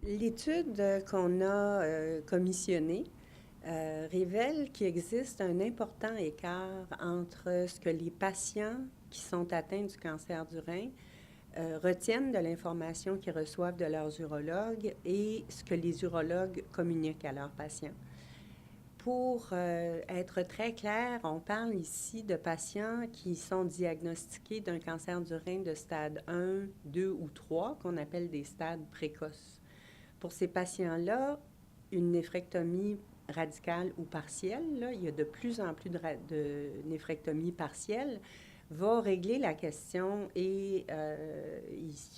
L'étude qu'on a commissionnée révèle qu'il existe un important écart entre ce que les patients qui sont atteints du cancer du rein retiennent de l'information qu'ils reçoivent de leurs urologues et ce que les urologues communiquent à leurs patients. Pour être très clair, on parle ici de patients qui sont diagnostiqués d'un cancer du rein de stade 1, 2 ou 3, qu'on appelle des stades précoces. Pour ces patients-là, une néphrectomie radicale ou partielle, là, il y a de plus en plus de néphrectomie partielle, va régler la question et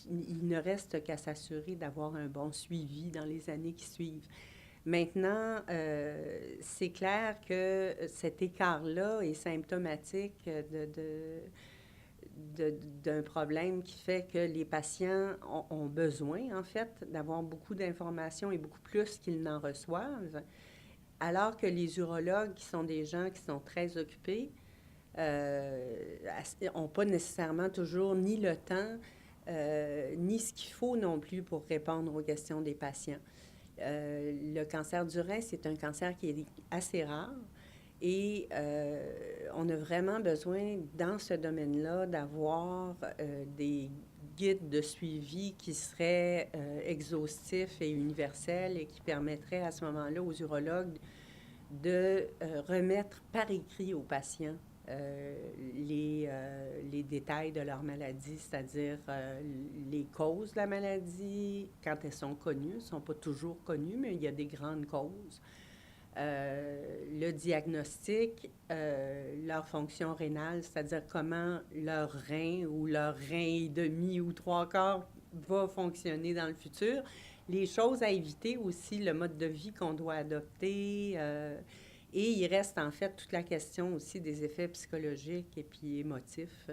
il ne reste qu'à s'assurer d'avoir un bon suivi dans les années qui suivent. Maintenant, c'est clair que cet écart-là est symptomatique d'un problème qui fait que les patients ont besoin, en fait, d'avoir beaucoup d'informations et beaucoup plus qu'ils n'en reçoivent, alors que les urologues, qui sont des gens qui sont très occupés, n'ont pas nécessairement toujours ni le temps, ni ce qu'il faut non plus pour répondre aux questions des patients. Le cancer du rein, c'est un cancer qui est assez rare et on a vraiment besoin, dans ce domaine-là, d'avoir des guides de suivi qui seraient exhaustifs et universels et qui permettraient à ce moment-là aux urologues de remettre par écrit aux patients les détails de leur maladie, c'est-à-dire les causes de la maladie, quand elles sont connues, elles ne sont pas toujours connues, mais il y a des grandes causes. Le diagnostic, leur fonction rénale, c'est-à-dire comment leur rein ou leur rein et demi ou trois quarts va fonctionner dans le futur. Les choses à éviter aussi, le mode de vie qu'on doit adopter. Et il reste en fait toute la question aussi des effets psychologiques et puis émotifs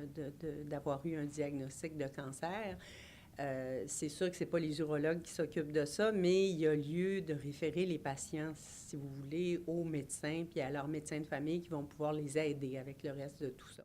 d'avoir eu un diagnostic de cancer. C'est sûr que ce n'est pas les urologues qui s'occupent de ça, mais il y a lieu de référer les patients, si vous voulez, aux médecins puis à leurs médecins de famille qui vont pouvoir les aider avec le reste de tout ça.